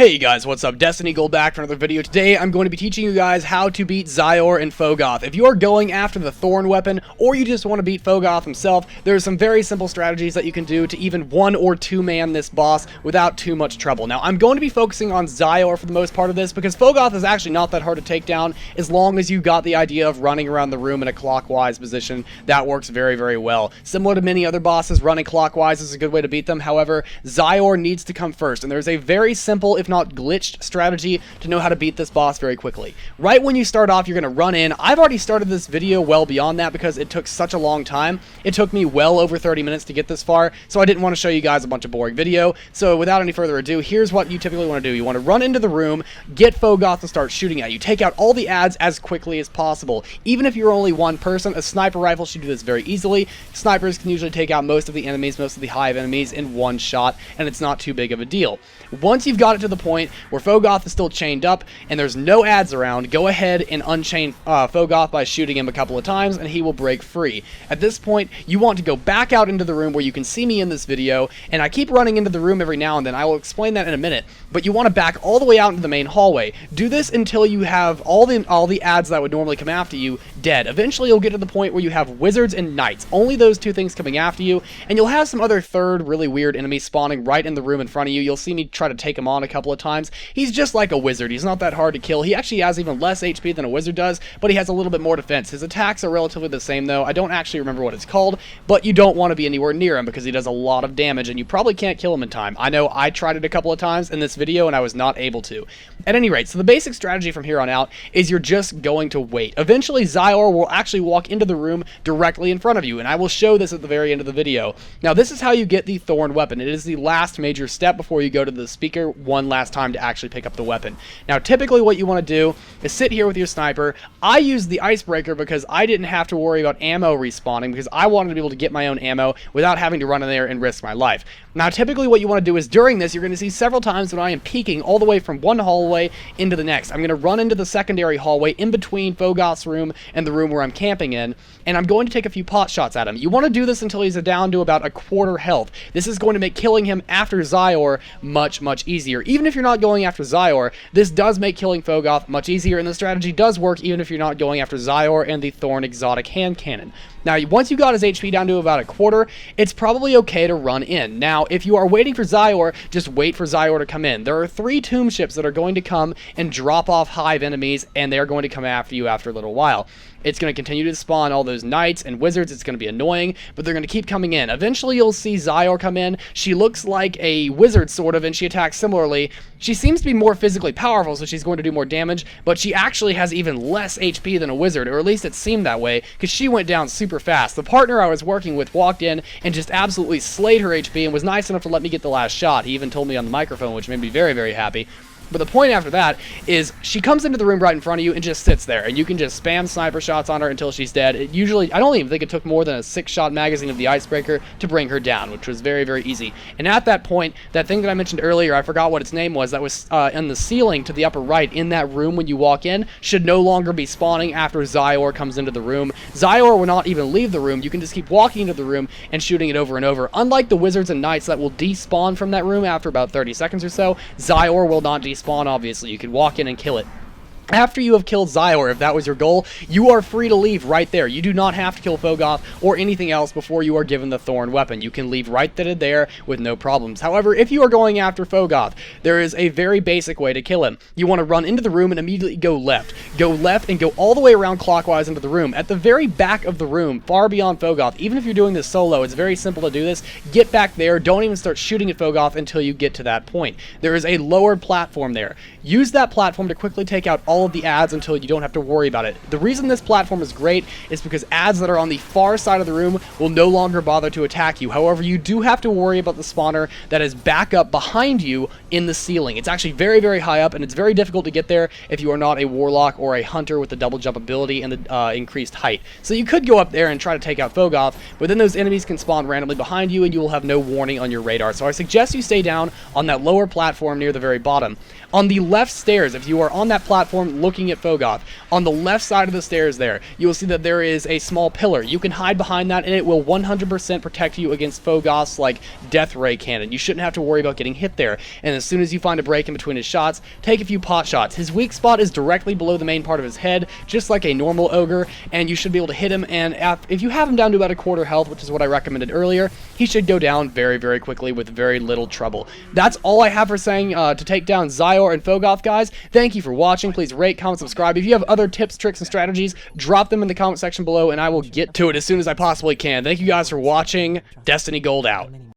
Hey guys, what's up? Destiny Gold back for another video. Today I'm going to be teaching you guys how to beat Xyor and Phogoth. If you are going after the Thorn weapon, or you just want to beat Phogoth himself, there's some very simple strategies that you can do to even 1 or 2 man this boss without too much trouble. Now I'm going to be focusing on Xyor for the most part of this, because Phogoth is actually not that hard to take down as long as you got the idea of running around the room in a clockwise position. That works very, very well. Similar to many other bosses, running clockwise is a good way to beat them. However, Xyor needs to come first, and there's a very simple, if not glitched strategy to know how to beat this boss very quickly. Right when you start off, you're going to run in. I've already started this video well beyond that because it took such a long time. It took me well over 30 minutes to get this far, so I didn't want to show you guys a bunch of boring video. So without any further ado, here's what you typically want to do. You want to run into the room, get Phogoth to start shooting at you. Take out all the adds as quickly as possible. Even if you're only one person, a sniper rifle should do this very easily. Snipers can usually take out most of the enemies, most of the hive enemies in one shot, and it's not too big of a deal. Once you've got it to the point where Phogoth is still chained up and there's no adds around, go ahead and unchain Phogoth by shooting him a couple of times and he will break free. At this point, you want to go back out into the room where you can see me in this video, and I keep running into the room every now and then. I will explain that in a minute, but you want to back all the way out into the main hallway. Do this until you have all the adds that would normally come after you dead. Eventually, you'll get to the point where you have wizards and knights, only those two things coming after you, and you'll have some other third really weird enemies spawning right in the room in front of you. You'll see me try to take him on a couple of times. He's just like a wizard. He's not that hard to kill. He actually has even less HP than a wizard does, but he has a little bit more defense. His attacks are relatively the same though. I don't actually remember what it's called, but you don't want to be anywhere near him because he does a lot of damage and you probably can't kill him in time. I know I tried it a couple of times in this video and I was not able to. At any rate, so the basic strategy from here on out is you're just going to wait. Eventually, Xyor will actually walk into the room directly in front of you, and I will show this at the very end of the video. Now, this is how you get the Thorn weapon. It is the last major step before you go to the speaker one last time to actually pick up the weapon. Now, typically what you want to do is sit here with your sniper. I used the icebreaker because I didn't have to worry about ammo respawning because I wanted to be able to get my own ammo without having to run in there and risk my life. Now, typically what you want to do is during this, you're going to see several times when I am peeking all the way from one hallway into the next. I'm going to run into the secondary hallway in between Phogoth's room and the room where I'm camping in, and I'm going to take a few pot shots at him. You want to do this until he's down to about a quarter health. This is going to make killing him after Xyor much, much easier. Even if you're not going after Xyor, this does make killing Phogoth much easier, and the strategy does work even if you're not going after Xyor and the Thorn exotic hand cannon. Now, once you got his HP down to about a quarter, it's probably okay to run in. Now, if you are waiting for Xyor, just wait for Xyor to come in. There are 3 tomb ships that are going to come and drop off hive enemies, and they're going to come after you after a little while. It's going to continue to spawn all those knights and wizards. It's going to be annoying, but they're going to keep coming in. Eventually, you'll see Xyor come in. She looks like a wizard, sort of, and she attacks similarly. She seems to be more physically powerful, so she's going to do more damage, but she actually has even less HP than a wizard, or at least it seemed that way, because she went down super fast. The partner I was working with walked in and just absolutely slayed her HP and was nice enough to let me get the last shot. He even told me on the microphone, which made me very, very happy. But the point after that is she comes into the room right in front of you and just sits there, and you can just spam sniper shots on her until she's dead. I don't even think it took more than a 6-shot magazine of the icebreaker to bring her down, which was very, very easy. And at that point, that thing that I mentioned earlier, I forgot what its name was, that was in the ceiling to the upper right in that room when you walk in, should no longer be spawning after Xyor comes into the room. Xyor will not even leave the room. You can just keep walking into the room and shooting it over and over. Unlike the wizards and knights that will despawn from that room after about 30 seconds or so, Xyor will not despawn. Obviously, you can walk in and kill it. After you have killed Xyor, if that was your goal, you are free to leave right there. You do not have to kill Phogoth or anything else before you are given the Thorn weapon. You can leave right then and there with no problems. However, if you are going after Phogoth, there is a very basic way to kill him. You want to run into the room and immediately go left. Go left and go all the way around clockwise into the room. At the very back of the room, far beyond Phogoth, even if you're doing this solo, it's very simple to do this. Get back there. Don't even start shooting at Phogoth until you get to that point. There is a lower platform there. Use that platform to quickly take out all of the adds until you don't have to worry about it. The reason this platform is great is because adds that are on the far side of the room will no longer bother to attack you. However, you do have to worry about the spawner that is back up behind you in the ceiling. It's actually very, very high up, and it's very difficult to get there if you are not a warlock or a hunter with the double jump ability and the increased height. So you could go up there and try to take out Phogoth, but then those enemies can spawn randomly behind you and you will have no warning on your radar. So I suggest you stay down on that lower platform near the very bottom. On the left stairs, if you are on that platform platform looking at Phogoth. On the left side of the stairs there, you will see that there is a small pillar. You can hide behind that, and it will 100% protect you against Phogoth's, like, death ray cannon. You shouldn't have to worry about getting hit there. And as soon as you find a break in between his shots, take a few pot shots. His weak spot is directly below the main part of his head, just like a normal ogre, and you should be able to hit him, and if you have him down to about a quarter health, which is what I recommended earlier, he should go down very, very quickly with very little trouble. That's all I have for saying to take down Xyor and Phogoth, guys. Thank you for watching. Please rate, comment, subscribe. If you have other tips, tricks, and strategies, drop them in the comment section below, and I will get to it as soon as I possibly can. Thank you guys for watching. Destiny Gold out.